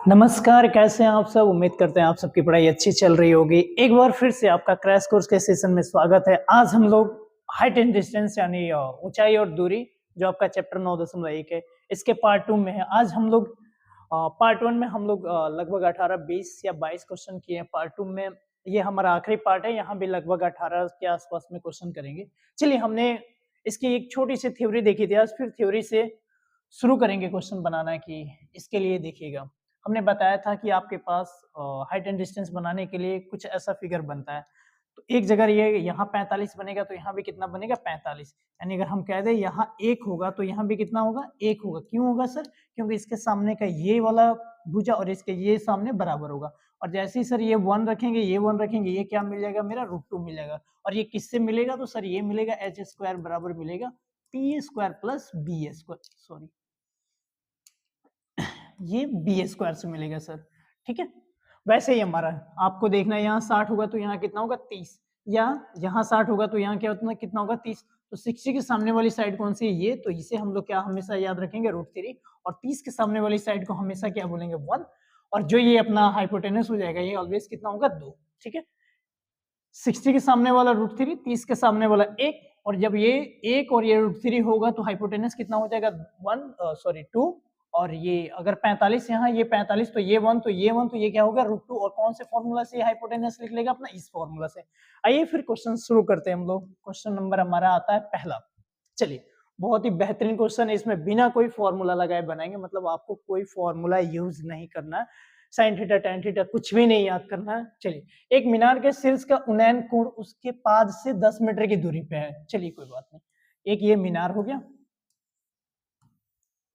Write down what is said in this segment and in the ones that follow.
नमस्कार, कैसे हैं आप सब। उम्मीद करते हैं आप सबकी पढ़ाई अच्छी चल रही होगी। एक बार फिर से आपका क्रैश कोर्स के सेशन में स्वागत है। आज हम लोग हाइट एंड डिस्टेंस यानी ऊंचाई और दूरी, जो आपका चैप्टर 9.1 है, इसके पार्ट 2 में है। आज हम लोग पार्ट 1 में हम लोग लगभग 18, 20 या 22 क्वेश्चन किए हैं। पार्ट 2 में ये हमारा आखिरी पार्ट है, यहाँ भी लगभग 18 के आसपास में क्वेश्चन करेंगे। चलिए, हमने इसकी एक छोटी सी थ्योरी देखी थी, आज फिर थ्योरी से शुरू करेंगे क्वेश्चन बनाना। कि इसके लिए देखिएगा, हमने बताया था कि आपके पास हाइट एंड डिस्टेंस बनाने के लिए कुछ ऐसा फिगर बनता है। तो एक जगह ये यहाँ 45 बनेगा, तो यहाँ भी कितना बनेगा 45। यानी अगर हम कह दें यहाँ 1 होगा, तो यहाँ भी कितना होगा 1 होगा। क्यों होगा सर? क्योंकि इसके सामने का ये वाला भुजा और इसके ये सामने बराबर होगा। और जैसे ही सर ये 1 रखेंगे, ये 1 रखेंगे, ये क्या मिल जाएगा मेरा √2 मिल जाएगा। और ये किससे मिलेगा? तो सर ये मिलेगा h² बराबर मिलेगा p² प्लस b², सॉरी ये b² से मिलेगा सर। ठीक है, वैसे ही हमारा आपको देखना है, यहाँ 60 होगा तो यहाँ कितना होगा 30, या यहाँ 60 होगा तो यहाँ क्या होता है, कितना होगा 30। तो 60 के सामने वाली साइड कौन सी है? ये। तो इसे हम लोग क्या हमेशा याद रखेंगे √3। और 30 के सामने वाली साइड को हमेशा क्या बोलेंगे 1। और जो ये अपना हाइपोटेनस हो जाएगा, ये ऑलवेज कितना होगा 2। ठीक है, 60 के सामने वाला √3, 30 के सामने वाला 1। और जब ये 1 और ये √3 होगा तो हाइपोटेनस कितना हो जाएगा 2। और ये अगर 45 यहाँ, ये 45, तो ये 1, तो ये 1, तो ये क्या होगा √2। और कौन से फॉर्मूला से हाइपोटेनस लिख लेगा? अपना इस फॉर्मूला से। आइए फिर क्वेश्चन शुरू करते हैं हम लोग। क्वेश्चन नंबर हमारा आता है पहला। चलिए, बहुत ही बेहतरीन क्वेश्चन है। इसमें बिना कोई फॉर्मूला लगाए बनाएंगे, मतलब आपको कोई फॉर्मूला यूज नहीं करना है। साइन थीटा, टैन थीटा कुछ भी नहीं याद करना है। चलिए, एक मीनार के शीर्ष का उन्नयन कोण उसके पाद से 10 मीटर की दूरी पे है। चलिए, कोई बात नहीं। एक ये मीनार हो गया,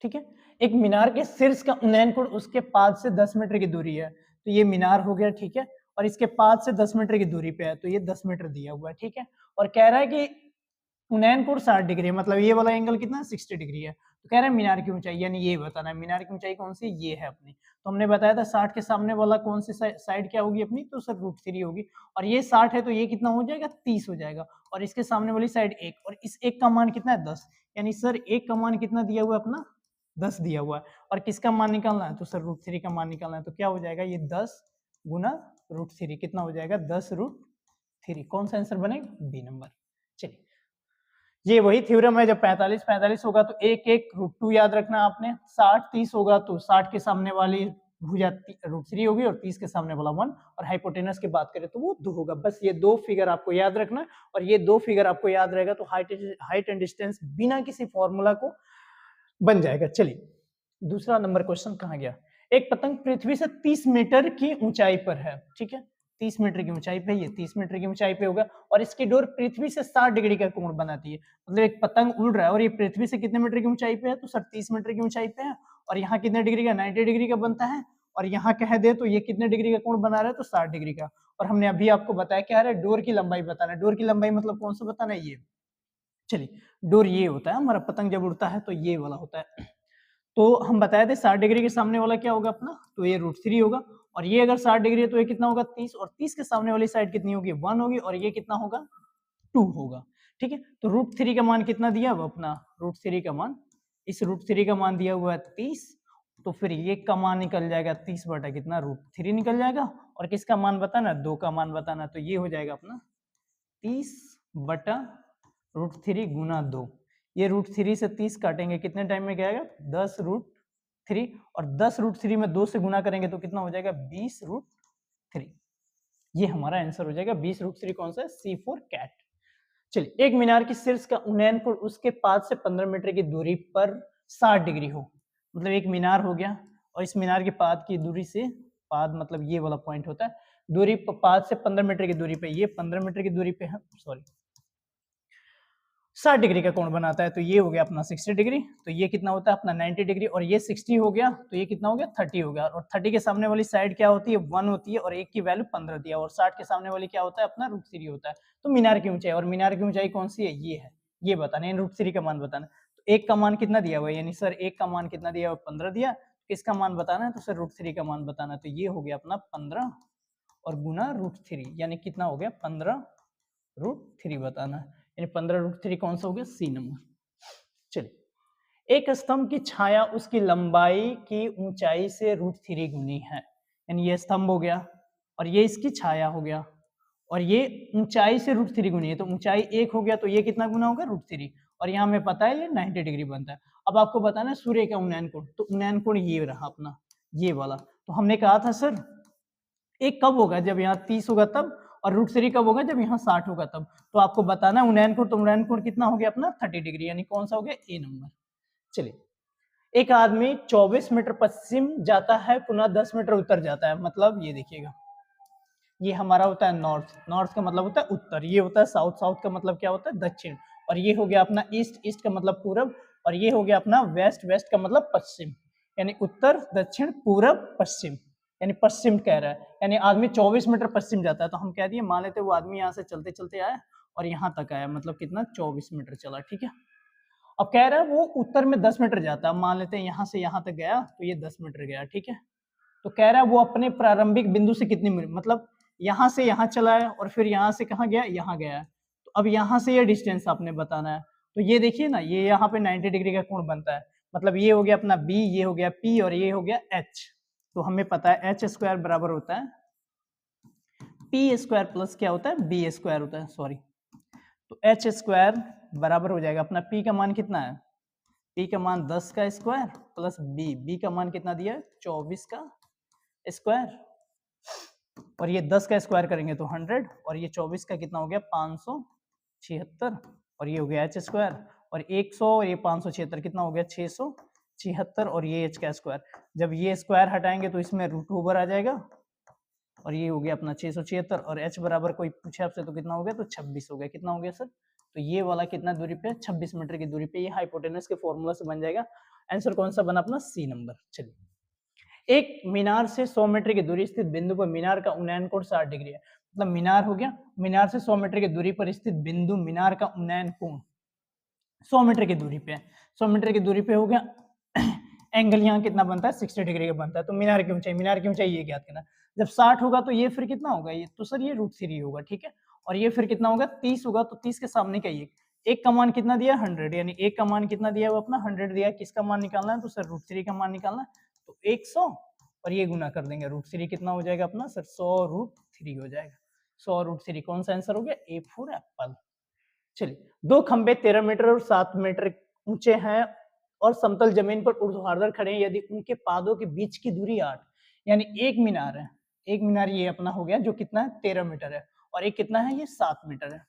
ठीक है। एक मीनार के शीर्ष का उन्नयन कोण उसके पाद से 10 मीटर की दूरी है। तो ये मीनार हो गया, ठीक है। और इसके पाद से 10 मीटर की दूरी पे है, तो ये 10 मीटर दिया हुआ है, ठीक है। और कह रहा है कि उन्नयन कोण 60 डिग्री है, मतलब ये वाला एंगल कितना 60 डिग्री है। तो कह रहे हैं मीनार की ऊंचाई, यानी ये बताना है मीनार की ऊंचाई कौन सी? ये है अपनी। तो हमने बताया था 60 के सामने वाला कौन सी साइड क्या होगी अपनी? तो सर √3 होगी। और ये 60 है, तो ये कितना हो जाएगा 30 हो जाएगा। और इसके सामने वाली साइड 1, और इस 1 का मान कितना है 10। यानी सर 1 का मान कितना दिया हुआ है अपना 10 दिया हुआ है। और किसका मान निकालना है? तो सर √3 का मान निकालना है। तो क्या हो जाएगा ये 10 गुना √3, कितना हो जाएगा 10√3। कौन सा आंसर बनेगा? B number. चलिए, ये वही थ्योरम है। जब 45 होगा तो एक एक √2 याद रखना आपने। 60-30 होगा तो 60 के सामने वाली भुजा √3 होगी और 30 के सामने वाला 1। और हाइपोटेनस की बात करें तो वो 2 होगा। बस ये 2 फिगर आपको याद रखना। और ये 2 फिगर आपको याद रहेगा तो हाइट एंड डिस्टेंस बिना किसी फॉर्मूला को बन जाएगा। चलिए, दूसरा नंबर क्वेश्चन कहाँ गया? एक पतंग पृथ्वी से 30 मीटर की ऊंचाई पर है, ठीक है। 30 मीटर की ऊंचाई पे, ये 30 मीटर की ऊंचाई पे होगा। और इसकी डोर पृथ्वी से 60 डिग्री का कोण बनाती है। मतलब एक पतंग उड़ रहा है और ये पृथ्वी से कितने मीटर की ऊंचाई पे है? तो सर 30 मीटर की ऊंचाई पे है। और यहाँ कितने डिग्री का? 90 डिग्री का बनता है। और यहाँ कह दे तो ये कितने डिग्री का कोण बना रहा है? तो 60 डिग्री का। और हमने अभी आपको बताया क्या है, डोर की लंबाई बताना है। डोर की लंबाई मतलब कौन सा बताना है? ये। चलिए, डोर ये होता है हमारा, पतंग जब उड़ता है तो ये वाला होता है। तो हम बताए थे 60 डिग्री के सामने वाला क्या होगा अपना? तो ये √3 होगा। और ये अगर 60 डिग्री है तो ये कितना होगा 30। और 30 के सामने वाली साइड कितनी होगी? 1 होगी। और ये कितना होगा 2 होगा, ठीक है। तो √3 का मान कितना दिया हुआ अपना? √3 का मान, इस √3 का मान दिया हुआ है 30। तो फिर ये का मान निकल जाएगा 30 बटा कितना? √3 निकल जाएगा। और किसका मान बताना? 2 का मान बताना। तो ये हो जाएगा अपना 30 बटा √3 गुना 2। ये √3 से 30 काटेंगे, कितने टाइम में क्या आएगा? 10√3। और 10√3 में 2 से गुना करेंगे तो कितना हो जाएगा? 20√3। ये हमारा आंसर हो जाएगा 20√3। कौन सा है? C4 cat. चलिए, एक मीनार की शीर्ष का उन्नयन कोण उसके पाद से 15 मीटर की दूरी पर 60 डिग्री हो। मतलब एक मीनार हो गया और इस मीनार के पाद की दूरी से, पाद मतलब ये वाला पॉइंट होता है, दूरी पाद से 15 मीटर की दूरी पे, ये 15 मीटर की दूरी पे है, सॉरी 60 डिग्री का कोण बनाता है। तो ये हो गया अपना 60 डिग्री। तो ये कितना होता है अपना 90 डिग्री। और ये 60 हो गया तो ये कितना हो गया 30 हो गया। और 30 के सामने वाली साइड क्या होती है? 1 होती है। और एक की वैल्यू 15 दिया। और 60 के सामने वाली क्या होता है अपना? √3 होता है। तो मीनार की ऊंचाई, और मीनार की ऊंचाई कौन सी है? ये है। ये बताना है, √3 का मान बताना। तो एक का मान कितना दिया हुआ है? यानी सर एक का मान कितना दिया हुआ? 15 दिया। किसका मान बताना है? तो सर √3 का मान बताना। तो ये हो गया अपना 15 और गुना √3, यानी कितना हो गया 15√3 बताना है। यानी 15√3 कौन सा हो गया? C number. चलिए, एक स्तंभ की छाया उसकी लंबाई की ऊंचाई से √3 गुनी है, यानी ये स्तंभ हो गया और ये इसकी छाया हो गया और ये ऊंचाई से √3 गुनी है, तो ऊंचाई 1 हो गया तो ये कितना गुना होगा √3 और यहाँ हमें पता है ये 90 डिग्री बनता है। अब आपको बताना है सूर्य का उन्नयन कोण, तो उन्नयन कोण ये रहा अपना, ये वाला। तो हमने कहा था सर एक कब होगा जब यहाँ 30 होगा तब, और √3 कब होगा जब यहाँ 60 होगा तब। तो आपको बताना है उन्नयन कोण, तो उन्नयन कोण कितना हो गया अपना 30 डिग्री, यानी कौन सा हो गया ए नंबर। चलिए, एक आदमी 24 मीटर पश्चिम जाता है पुनः 10 मीटर उत्तर जाता है, मतलब ये देखिएगा ये हमारा होता है नॉर्थ, नॉर्थ का मतलब होता है उत्तर, ये होता है साउथ, साउथ का मतलब क्या होता है दक्षिण, और ये हो गया अपना ईस्ट, ईस्ट का मतलब पूरब, और ये हो गया अपना वेस्ट, वेस्ट का मतलब पश्चिम, यानी उत्तर दक्षिण पूरब पश्चिम, यानी पश्चिम कह रहा है, यानी आदमी 24 मीटर पश्चिम जाता है, तो हम कह दिए मान लेते वो आदमी यहाँ से चलते चलते आया और यहाँ तक आया, मतलब कितना 24 मीटर चला, ठीक है। अब कह रहा है वो उत्तर में 10 मीटर जाता है, मान लेते हैं यहाँ से यहाँ तक गया तो ये 10 मीटर गया, ठीक है। तो कह रहा है वो अपने प्रारंभिक बिंदु से कितनी मतलब यहाँ से यहाँ चला है और फिर यहाँ से कहाँ गया, यहाँ गया है, तो अब यहाँ से ये डिस्टेंस आपने बताना है। तो ये देखिए ना, ये यहाँ पे 90 डिग्री का कोण बनता है, मतलब ये हो गया अपना बी, ये हो गया पी और ये हो गया एच। तो हमें पता है एच स्क्वायर बराबर होता है पी स्क्वायर प्लस क्या होता है बी स्क्वायर होता है, सॉरी। तो एच स्क्वायर बराबर हो जाएगा अपना पी का मान कितना है, पी का मान 10 का स्क्वायर प्लस बी का मान कितना दिया है 24 का स्क्वायर, और ये 10 का स्क्वायर करेंगे तो 100 और ये 24 का कितना हो गया 576, और ये हो गया एच स्क्वायर, और 100 और ये 576 कितना हो गया 676, और ये एच का स्क्वायर, जब ये स्क्वायर हटाएंगे तो इसमें √ओवर आ जाएगा और ये हो गया अपना 676, और एच बराबर कोई पूछे आपसे तो कितना हो गया, तो 26 हो गया, कितना हो गया सर, तो ये वाला कितना दूरी पे 26 मीटर की दूरी पे, ये हाइपोटेनस के फॉर्मूला से बन जाएगा। आंसर कौन सा बना अपना सी नंबर। चलिए, एक मीनार से 100 मीटर की दूरी स्थित बिंदु पर मीनार का उन्नयन कोण 60 डिग्री है, मतलब मीनार हो गया, मीनार से 100 मीटर की दूरी पर स्थित बिंदु मीनार का उन्नयन कोण 100 मीटर की दूरी पे, 100 मीटर की दूरी पे हो गया एंगल यहाँ कितना बनता है 60 डिग्री का बनता है। तो मीनार की ऊंचाई ये ज्ञात करना, जब 60 होगा तो ये फिर कितना होगा, ये तो सर ये √3 होगा, ठीक है, और ये फिर कितना होगा 30 होगा, तो 30 के सामने का ये एक का मान कितना दिया 100, यानी एक का मान कितना दिया वो अपना 100 दिया, किसका मान निकालना है तो सर √3 का मान निकालना है, तो 100 और ये गुना कर देंगे √3 कितना हो जाएगा अपना सर 100√3 हो जाएगा, 100√3 कौन सा आंसर हो गया ए फॉर एप्पल। चलिए, दो खंबे 13 मीटर और 7 मीटर ऊंचे हैं और समतल जमीन पर ऊर्ध्वाधर खड़े हैं, यदि उनके पादों के बीच की दूरी 8, यानी एक मीनार है, एक मीनार ये अपना हो गया जो कितना है 13 मीटर है और एक कितना है ये 7 मीटर है,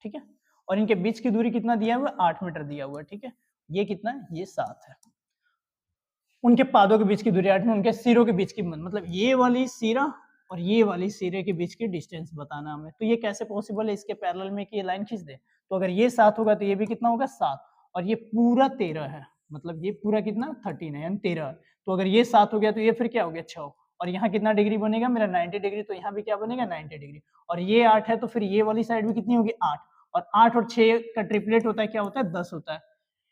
ठीक है, और इनके बीच की दूरी कितना दिया हुआ है 8 मीटर दिया हुआ है, ठीक है, ये कितना है ये 7 है, उनके पादों के बीच की दूरी 8 में, उनके सिरों के बीच की मतलब ये वाली सिरा और ये वाली सिरे के बीच की डिस्टेंस बताना हमें। तो ये कैसे पॉसिबल है इसके पैरेलल में कि ये लाइन खींच दे, तो अगर ये 7 होगा तो ये भी कितना होगा 7 और ये पूरा 13 है, मतलब ये पूरा कितना 13 है यानी 13, तो अगर ये 7 हो गया तो ये फिर क्या हो गया 6, और यहाँ कितना डिग्री बनेगा मेरा 90 डिग्री, तो यहाँ भी क्या बनेगा 90 डिग्री, और ये 8 है तो फिर ये वाली साइड भी कितनी होगी 8, और 8 और 6 का ट्रिपलेट होता है क्या होता है 10 होता है।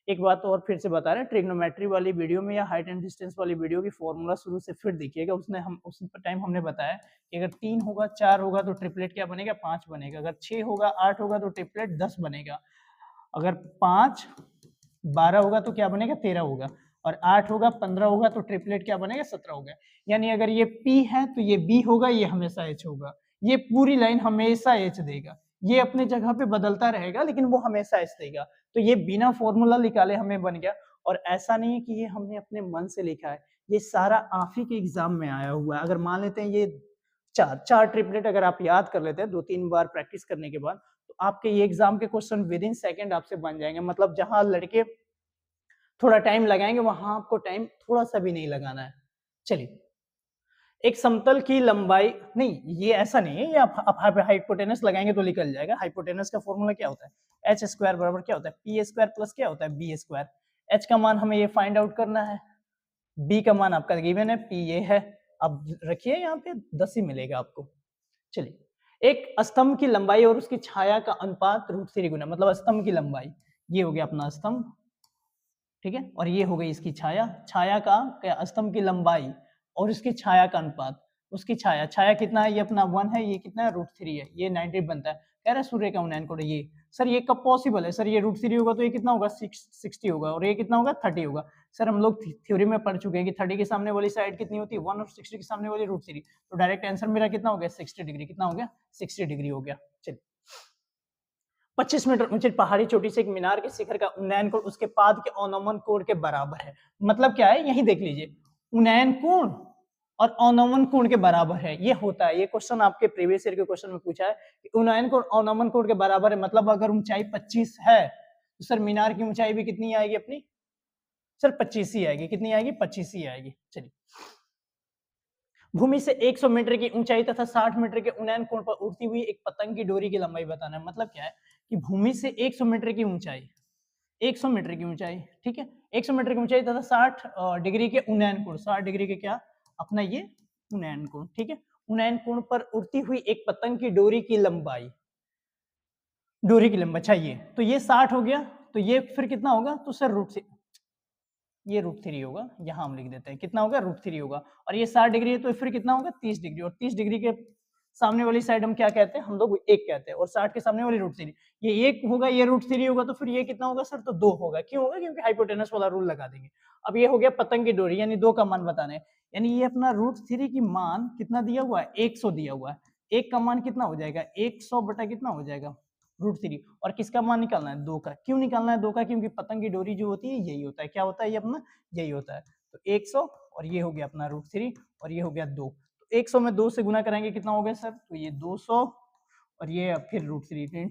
एक बात और फिर से बता रहे हैं, ट्रिग्नोमेट्री वाली वीडियो में या हाइट एंड डिस्टेंस वाली वीडियो की फॉर्मूला शुरू से फिर देखिएगा, उसने हम उस टाइम हमने बताया कि अगर 3 होगा 4 होगा तो ट्रिपलेट क्या बनेगा 5 बनेगा, अगर 6 होगा 8 होगा तो ट्रिपलेट 10 बनेगा, अगर 5 12 होगा तो क्या बनेगा 13 होगा, और 8 होगा 15 होगा तो ट्रिपलेट क्या बनेगा 17 होगा। यानी अगर ये P है तो ये B होगा, ये हमेशा H होगा, ये पूरी लाइन हमेशा H देगा, ये अपने जगह पे बदलता रहेगा लेकिन वो हमेशा H देगा। तो ये बिना फॉर्मूला निकाले हमें बन गया, और ऐसा नहीं है कि ये हमने अपने मन से लिखा है, ये सारा आप ही के एग्जाम में आया हुआ है। अगर मान लेते हैं ये चार ट्रिपलेट अगर आप याद कर लेते हैं 2-3 बार प्रैक्टिस करने के बाद, तो आपके ये एग्जाम के क्वेश्चन विद इन सेकेंड आपसे बन जाएंगे, मतलब जहां लड़के थोड़ा टाइम लगाएंगे वहां आपको टाइम थोड़ा सा भी नहीं लगाना है। चलिए, एक समतल की लंबाई नहीं, ये ऐसा नहीं है, ये आप हाइपोटेनस लगाएंगे तो निकल जाएगा। हाइपोटेनस का फॉर्मूला क्या होता है एच स्क्वायर बराबर क्या होता है पी स्क्वायर प्लस क्या होता है बी स्क्वायर। एच का मान हमें ये फाइंड आउट करना है, बी का मान आपका गिवन है, पी ये है, अब रखिए यहाँ पे 10 ही मिलेगा आपको। चलिए, एक स्तंभ की लंबाई और उसकी छाया का अनुपात √3 गुना, मतलब स्तंभ की लंबाई ये हो गया अपना स्तंभ, ठीक है, और ये हो गई इसकी छाया, छाया का स्तंभ की लंबाई और उसकी छाया का अनुपात, उसकी छाया कितना है ये अपना 1 है, ये कितना है √3 है, ये 90 बनता है। कह रहा है सूर्य का उन्नयन कोण ये। सर ये कब पॉसिबल है? सर ये √3 होगा तो ये कितना होगा 60 होगा, और ये कितना होगा 30 होगा। सर हम लोग थ्योरी में पढ़ चुके हैं कि 30 के सामने वाली साइड कितनी होती है 1 और 60 के सामने वाली √3, तो डायरेक्ट आंसर मेरा कितना हो गया 60 डिग्री। कितना हो गया 60 डिग्री हो गया। चलिए 25 मीटर ऊंची पहाड़ी चोटी से एक मीनार के शिखर का उन्नयन कोण उसके पाद के अवनमन कोण के बराबर है। मतलब क्या है, यही देख लीजिए, उन्नयन कोण और अवनमन कोण के बराबर है, ये होता है। ये क्वेश्चन आपके प्रीवियस ईयर के क्वेश्चन में पूछा है कि उन्नयन कोण अवनमन कोण के बराबर है, मतलब अगर ऊंचाई 25 है तो सर मीनार की ऊंचाई भी कितनी आएगी अपनी? सर 25 ही आएगी। कितनी आएगी? 25 ही आएगी। चलिए भूमि से 100 मीटर की ऊंचाई तथा 60 मीटर के उन्नयन कोण पर उड़ती हुई एक पतंग की डोरी की लंबाई बताना है। मतलब क्या है कि भूमि से 100 मीटर की ऊंचाई, 100 मीटर की ऊंचाई, ठीक है, 100 मीटर की ऊंचाई तथा 60 डिग्री के उन्नयन कोण, 60 डिग्री के क्या अपना ये उन्नयन कोण, ठीक है, उन्नयन कोण पर उड़ती हुई एक पतंग की डोरी की लंबाई, डोरी की लंबाई चाहिए, तो ये 60 हो गया, तो ये फिर कितना होगा? तो सर ये √3 होगा, यहाँ हम लिख देते हैं कितना होगा √3 होगा, और ये 60 डिग्री है तो फिर कितना होगा 30 डिग्री, और 30 डिग्री के सामने वाली साइड हम क्या कहते हैं? हम लोग 1 कहते हैं, और 60 के सामने वाली √3, ये 1 होगा, ये √3 होगा, तो फिर ये कितना होगा सर? तो 2 होगा। क्यों होगा? क्योंकि हाइपोटेनस वाला रूल लगा देंगे। अब ये हो गया पतंग की डोरी, यानी 2 का मान बताना है, यानी ये अपना √3 की मान कितना दिया हुआ है? 100 दिया हुआ है। 1 का मान कितना हो जाएगा? 100 बटा कितना हो जाएगा? √3, और किसका मान निकालना है? 2 का। क्यों निकालना है 2 का? क्योंकि पतंग की डोरी जो होती है यही होता है, क्या होता है ये अपना? यही होता है। तो 100 और ये हो गया अपना √3 और ये हो गया 2, तो 100 में 2 से गुना करेंगे कितना हो गया सर? तो ये 200 और ये फिर √3,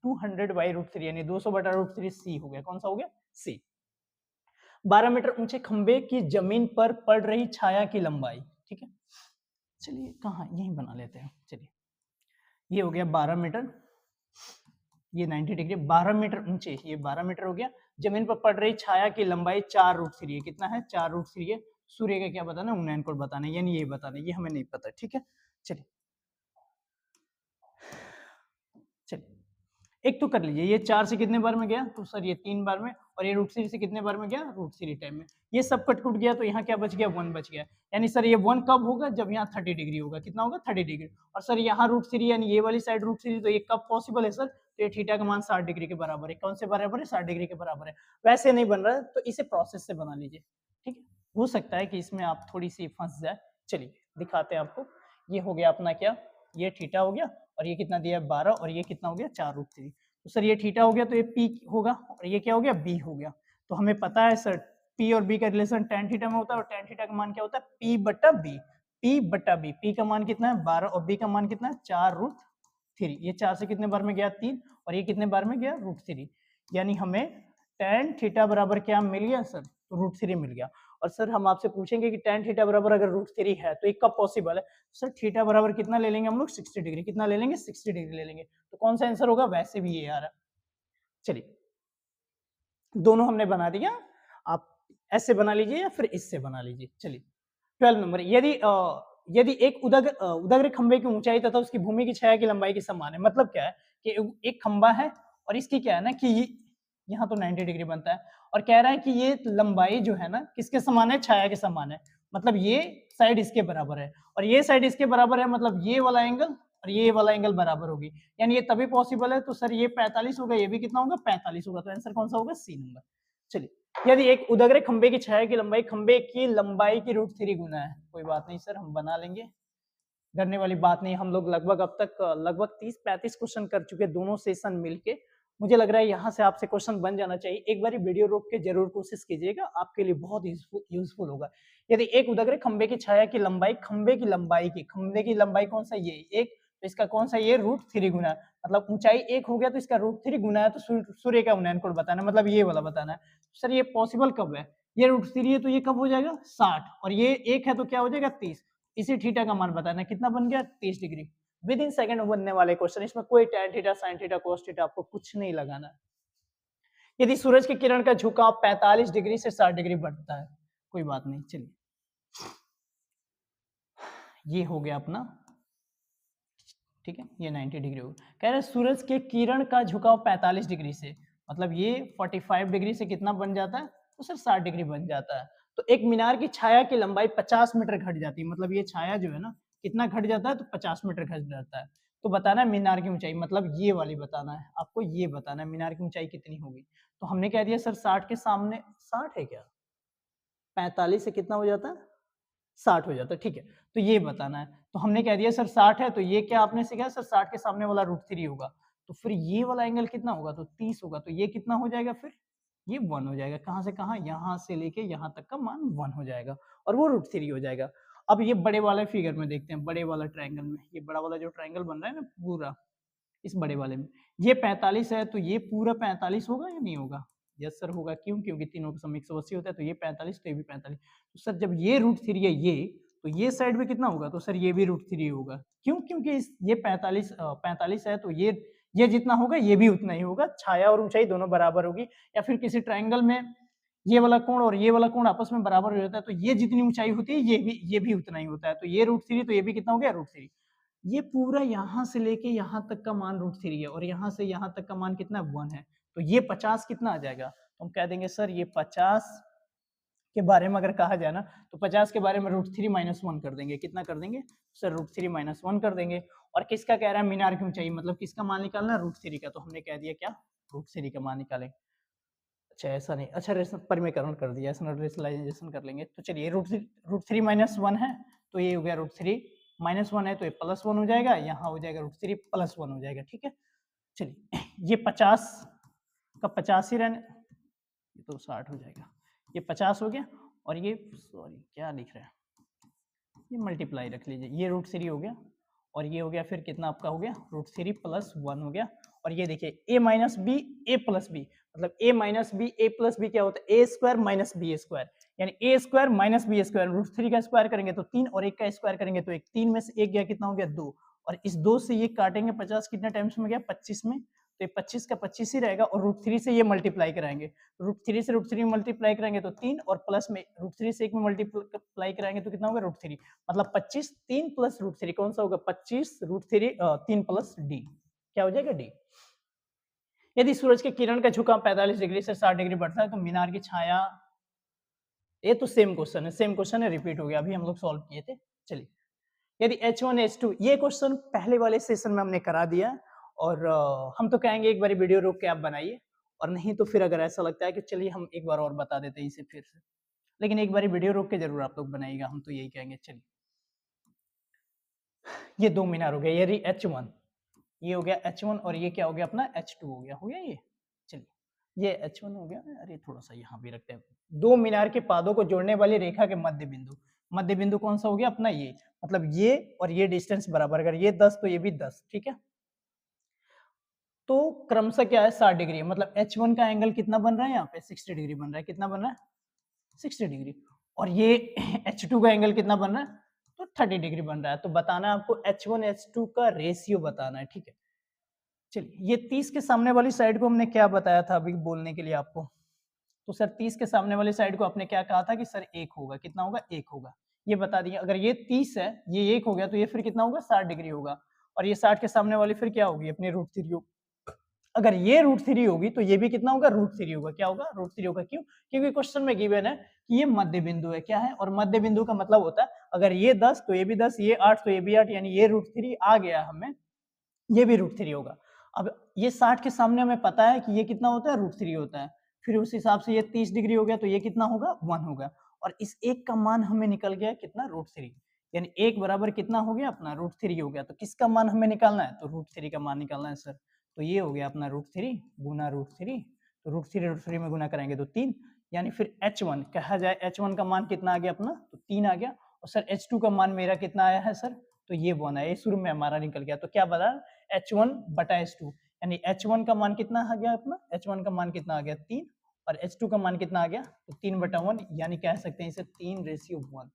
200 बाई √3 यानी 200 बटा √3 सी हो गया। कौन सा हो गया? सी। 12 मीटर ऊंचे खंबे की जमीन पर पड़ रही छाया की लंबाई, ठीक है, चलिए कहाँ यही बना लेते हैं। चलिए ये हो गया 12 मीटर, ये 90 डिग्री, 12 मीटर ऊंचे, ये 12 मीटर हो गया। जमीन पर पड़ रही छाया की लंबाई 4√3 है। कितना है? 4√3 है। सूर्य का क्या बताना है? उन्नयन कोण बताना है, यानी ये बताना है, ये हमें नहीं पता, ठीक है। चलिए चलिए एक तो कर लीजिए, ये 4 से कितने बार में गया? तो सर ये 3 बार में, और ये √3 से कितने बार में गया? √3 टाइम में। ये सब कट कूट गया तो यहाँ क्या बच गया? 1 बच गया। यानी सर ये 1 कब होगा? जब यहाँ 30 डिग्री होगा। कितना होगा? 30 डिग्री। और सर यहाँ √3 यानी ये वाली साइड √3, तो ये कब पॉसिबल है सर? तो ये थीटा का मान 60 डिग्री के बराबर है। कौन से बराबर है? 60 डिग्री के बराबर है। वैसे नहीं बन रहा है तो इसे प्रोसेस से बना लीजिए, ठीक है। हो सकता है कि इसमें आप थोड़ी सी फंस जाए। चलिए दिखाते हैं आपको। ये हो गया अपना क्या? ये थीटा हो गया, और ये कितना दिया है? 12, और ये कितना हो गया? 4√3। तो सर ये थीटा हो गया, तो ये पी होगा, और ये क्या हो गया? बी हो गया। तो हमें पता है सर पी और बी का रिलेशन tan थीटा में होता है, और tan थीटा का मान क्या होता है? पी बटा बी। पी बटा बी, पी का मान कितना है? 12, और बी का मान कितना है? 4√3। ये 4 से कितने बार में गया? 3, और ये कितने बार में गया? √3। यानी हमें tan थीटा बराबर क्या मिल गया सर? तो √3 मिल गया। और सर हम आपसे पूछेंगे कि tan थीटा बराबर अगर √3 है तो ये कब पॉसिबल है? सर थीटा बराबर कितना ले लेंगे हम लोग? 60 डिग्री। कितना ले लेंगे? 60 डिग्री ले लेंगे। तो कौन सा आंसर होगा? वैसे भी ये आ रहा। चलिए दोनों हमने बना दिया, आप ऐसे बना लीजिए या फिर इससे बना लीजिए। चलिए 12 नंबर, यदि एक उदग्र खंबे की ऊंचाई तथा उसकी भूमि की छाया की लंबाई के समान है। मतलब क्या है कि एक खंबा है और इसकी क्या है ना कि यहाँ तो 90 डिग्री बनता है, और कह रहा है कि ये लंबाई जो है ना किसके समान है? छाया के समान है। मतलब ये साइड इसके बराबर है और ये साइड इसके बराबर है, मतलब ये वाला एंगल और ये वाला एंगल बराबर होगी, यानी ये तभी पॉसिबल है। तो सर ये 45 होगा, ये भी कितना होगा? 45 होगा। तो आंसर कौन सा होगा? C number. चलिए यदि एक उदग्र खंबे की छाया की लंबाई खंबे की लंबाई की √3 गुना है। कोई बात नहीं सर, हम बना लेंगे, डरने वाली बात नहीं। हम लोग लगभग अब तक लगभग 30-35 क्वेश्चन कर चुके, दोनों सेशन मिलके। मुझे लग रहा है यहाँ से आपसे क्वेश्चन बन जाना चाहिए। एक बार वीडियो रोक के जरूर कोशिश कीजिएगा, आपके लिए बहुत यूजफुल होगा। यदि एक उदग्र खंबे की छाया की लंबाई खंबे की लंबाई कौन सा? ये एक, तो इसका कौन सा? ये √3 गुना, मतलब ऊंचाई 1 हो गया तो इसका √3 गुना है, तो सूर्य का उन्नयन कोण बताना है, मतलब ये वाला बताना है। सर ये पॉसिबल कब है? ये √3 है तो ये कब हो जाएगा? 60, और ये 1 है तो क्या हो जाएगा? 30। इसी थीटा का मान बताना है, कितना बन गया? 30 डिग्री। विद इन सेकंड बनने वाले क्वेश्चन, इसमें कोई tan theta, sin theta, cos theta आपको कुछ नहीं लगाना है। यदि सूरज की किरण का झुकाव 45 डिग्री से 60 डिग्री बढ़ता है, कोई बात नहीं। चलिए ये हो गया अपना, ठीक है, ये 90 डिग्री हो गया। कह रहे सूरज के किरण का झुकाव 45 डिग्री से, मतलब ये 45 डिग्री से कितना बन जाता है? तो सर 60 डिग्री बन जाता है। तो एक मीनार की छाया की लंबाई 50 मीटर घट जाती है, मतलब ये छाया जो है ना कितना घट जाता है? तो 50 मीटर घट जाता है। तो बताना है मीनार की ऊंचाई, मतलब ये वाली बताना है आपको, ये बताना है मीनार की ऊंचाई कितनी होगी। तो हमने कह दिया सर 60 के सामने 60 है क्या, 45 से कितना हो जाता है, 60 हो जाता है, ठीक है। तो ये बताना है, तो हमने कह दिया सर 60 है, तो ये क्या आपने सीखा सर 60 के सामने वाला √3 होगा, तो फिर ये वाला एंगल कितना होगा, तो 30 होगा, तो ये कितना हो जाएगा फिर, ये 1 हो जाएगा। कहाँ से कहाँ, यहाँ से लेके यहाँ तक का मान 1 हो जाएगा और वो √3 हो जाएगा। अब ये बड़े वाले फिगर में देखते हैं, बड़े वाला ट्रायंगल में, ये बड़ा वाला जो ट्रायंगल बन रहा है ना पूरा, इस बड़े वाले में ये 45 है, तो ये पूरा 45 होगा या नहीं होगा, यस सर होगा, क्यों, क्योंकि तीनों का सम 180 होता है, तो ये 45 तो ये भी 45। तो सर जब ये √3 है ये, तो ये साइड में कितना होगा, तो सर ये भी √3 होगा, क्यों, क्योंकि ये 45 है, तो ये जितना होगा ये भी उतना ही होगा, छाया और ऊंचाई दोनों बराबर होगी। या फिर किसी ट्रायंगल में ये वाला कोण और ये वाला कोण आपस में बराबर हो जाता है, तो ये जितनी ऊंचाई होती है ये भी उतना ही होता है, तो ये √3 तो ये भी कितना हो गया √3। ये पूरा यहाँ से लेके यहाँ तक का मान √3 है और यहाँ से यहाँ तक का मान कितना 1 है, तो ये 50 कितना आ जाएगा, तो हम कह देंगे सर ये 50 के बारे में अगर कहा जाए ना, तो 50 के बारे में √3 - 1 कर देंगे, कितना कर देंगे सर √3 - 1 कर देंगे। और किसका कह रहा है, मीनार की ऊंचाई, मतलब किसका मान निकालना है, √3 का, तो हमने कह दिया क्या, √3 का मान निकालें। अच्छा ऐसा नहीं, अच्छा परिमेयकरण कर दिया, ऐसा रेशनलाइजेशन कर लेंगे, तो चलिए √3 - 1 है, तो ये हो गया √3 - 1 है, तो ये +1 हो जाएगा, यहाँ हो जाएगा √3 +1 हो जाएगा, ठीक है। चलिए ये 50 का 50 ही रहने, ये तो 60 हो जाएगा, ये 50 हो गया, और ये सॉरी क्या लिख रहा है, ये मल्टीप्लाई रख लीजिए, ये √3 हो गया, और ये हो गया फिर कितना आपका हो गया √3 + 1 हो गया। और ये देखिए a - b a + b, मतलब a - b a + b क्या होता है, a² - b², यानी a² - b², √3 का स्क्वायर करेंगे तो 3 और 1 का स्क्वायर करेंगे तो 1, 3 में से 1 गया, कितना हो गया 2, और इस 2 से ये काटेंगे 50 कितने टाइम्स में गया 25 में, तो ये 25 का 25 ही रहेगा, और √3 से ये मल्टीप्लाई कराएंगे, √3 से √3 मल्टीप्लाई कराएंगे तो 3, और प्लस में √3 से 1 में मल्टीप्लाई कराएंगे तो कितना होगा √3, मतलब 25, 3 + √3 कौन सा होगा 25 √3 3 + d, क्या हो जाएगा d। यदि सूरज के किरण का झुकाव 45 डिग्री से 60 डिग्री बढ़ता है तो मीनार की छाया, ये तो सेम क्वेश्चन है, रिपीट हो गया, अभी हम लोग सॉल्व किए थे। चलिए यदि H1 H2, ये क्वेश्चन पहले वाले सेशन में हमने करा दिया, और हम तो कहेंगे एक बार वीडियो रोक के आप बनाइए, और नहीं तो फिर अगर ऐसा लगता है कि चलिए हम एक बार और बता देते हैं इसे फिर से, लेकिन एक बार वीडियो रोक के जरूर आप लोग बनाइएगा, हम तो यही कहेंगे। चलिए ये 2 मीनार हो गया, ये H1, ये हो गया H1, और ये क्या हो गया अपना H2 हो गया ये। चलिए ये H1 हो गया, अरे थोड़ा सा यहाँ भी रखते हैं। 2 मीनार के पादों को जोड़ने वाली रेखा के मध्य बिंदु कौन सा हो गया अपना ये, मतलब ये और ये डिस्टेंस बराबर, अगर ये 10 तो ये भी 10, ठीक है। तो क्रमशः क्या है 60 डिग्री, मतलब H1 का एंगल कितना बन रहा है यहाँ पे 60 डिग्री बन रहा है, कितना बन रहा है 60 डिग्री, और ये H2 का एंगल कितना बन रहा है, तो 30 डिग्री बन रहा है। तो बताना है आपको H1 H2 का रेशियो बताना है, ठीक है। चलिए ये 30 के सामने वाली साइड को हमने क्या बताया था अभी बोलने के लिए आपको, तो सर 30 के सामने वाली साइड को आपने क्या कहा था कि सर 1 होगा, कितना होगा 1 होगा, ये बता दिया। अगर ये 30 है, ये 1 हो गया, तो ये फिर कितना होगा 60 डिग्री होगा, और ये 60 के सामने वाली फिर क्या होगी अपनी √3, अगर ये √3 होगी तो ये भी कितना होगा √3 होगा, क्या होगा √3 होगा, क्यों, क्योंकि क्वेश्चन में गिवन है कि ये मध्य बिंदु है, क्या है, और मध्य बिंदु का मतलब होता है अगर ये 10 तो ये भी 10, ये 8 तो ये भी 8, यानी ये √3 आ गया हमें, ये भी √3 होगा। अब ये 60 के सामने हमें पता है कि ये कितना होता है √3 होता है, फिर उस हिसाब से ये 30 डिग्री हो गया, तो ये कितना होगा 1 होगा, और इस एक का मान हमें निकल गया कितना √3, यानी 1 बराबर कितना हो गया अपना √3 हो गया। तो किसका मान हमें निकालना है, तो √3 का मान निकालना है सर, तो ये हो गया अपना √3 गुना √3, तो √3 में गुना करेंगे तो 3, यानी फिर H1 कहा जाए, H1 का मान कितना आ गया अपना, तो 3 आ गया, और सर H2 का मान मेरा कितना आया है सर, तो ये 1 है, ये शुरू में हमारा निकल गया, तो क्या बता H1 बटा H2, यानी H1 का मान कितना आ गया अपना, H1 का मान कितना आ गया 3, और H2 का मान कितना आ गया, तो 3/1, यानी कह सकते हैं इसे 3:1।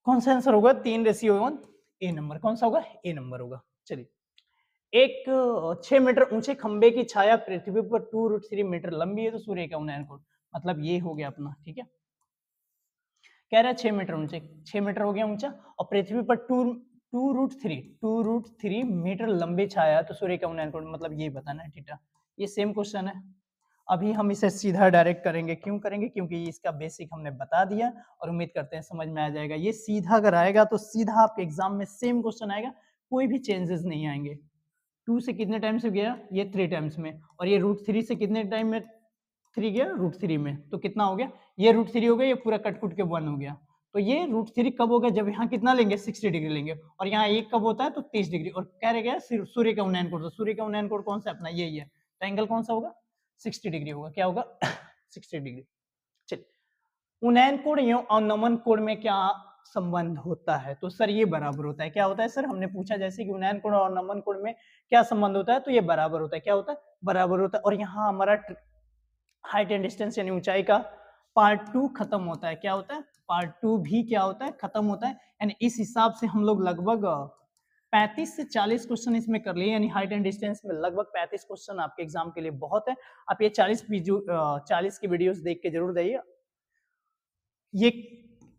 कौन सा आंसर होगा 3:1, ए नंबर, कौन सा होगा ए नंबर होगा। चलिए एक 6 मीटर ऊंचे खंबे की छाया पृथ्वी पर 2√3 मीटर लंबी है, तो सूर्य का उन्नयन कोण, मतलब ये हो गया अपना, ठीक है, कह रहा है 6 मीटर ऊंचे, 6 मीटर हो गया ऊंचा, और पृथ्वी पर 2√3 मीटर लंबी छाया, तो सूर्य का उन्नयन कोण, मतलब ये बताना है थीटा। ये सेम क्वेश्चन है, अभी हम इसे सीधा डायरेक्ट करेंगे, क्यों करेंगे, क्योंकि इसका बेसिक हमने बता दिया, और उम्मीद करते हैं समझ में आ जाएगा। ये सीधा अगर आएगा तो सीधा आपके एग्जाम में सेम क्वेश्चन आएगा, कोई भी चेंजेस नहीं आएंगे। 2 से कितने टाइम से गया, ये 3 टाइम्स में, और ये √3 से कितने टाइम में 3 गया, √3 में, तो कितना हो गया, ये √3 हो गया, ये पूरा कट कुट के 1 हो गया। तो ये √3 कब होगा, जब यहाँ कितना लेंगे 60 डिग्री लेंगे, और यहाँ 1 कब होता है तो 30 डिग्री, और कह रहे गया सूर्य का उन्नयन कोण, तो सूर्य का उन्नयन कोण कौन सा अपना यही है, तो एंगल कौन सा होगा 60 डिग्री होगा, क्या होगा 60 डिग्री। चलिए, उन्नयन कोण एवं अवनमन कोण में क्या संबंध होता है, तो सर ये बराबर होता है। क्या होता है सर, हमने पूछा जैसे कि उन्नयन कोण और अवनमन कोण में क्या संबंध होता है, तो ये बराबर होता है। क्या होता है, बराबर होता है। और यहाँ हमारा हाइट एंड डिस्टेंस यानी ऊंचाई का पार्ट 2 खत्म होता है। क्या होता है, पार्ट 2 भी क्या होता है, खत्म होता है। यानी इस हिसाब से हम लोग लगभग 35 से 40 क्वेश्चन इसमें कर लिए, यानी हाइट एंड डिस्टेंस में लगभग 35 क्वेश्चन आपके एग्जाम के लिए बहुत है। आप ये 40 की वीडियोस देख के जरूर जाइए, ये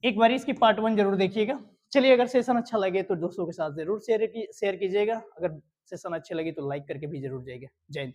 एक बार इसकी पार्ट 1 जरूर देखिएगा। चलिए, अगर सेशन अच्छा लगे तो दोस्तों के साथ जरूर शेयर कीजिएगा, अगर सेशन अच्छे लगे तो लाइक करके भी जरूर जाइएगा। जय हिंद।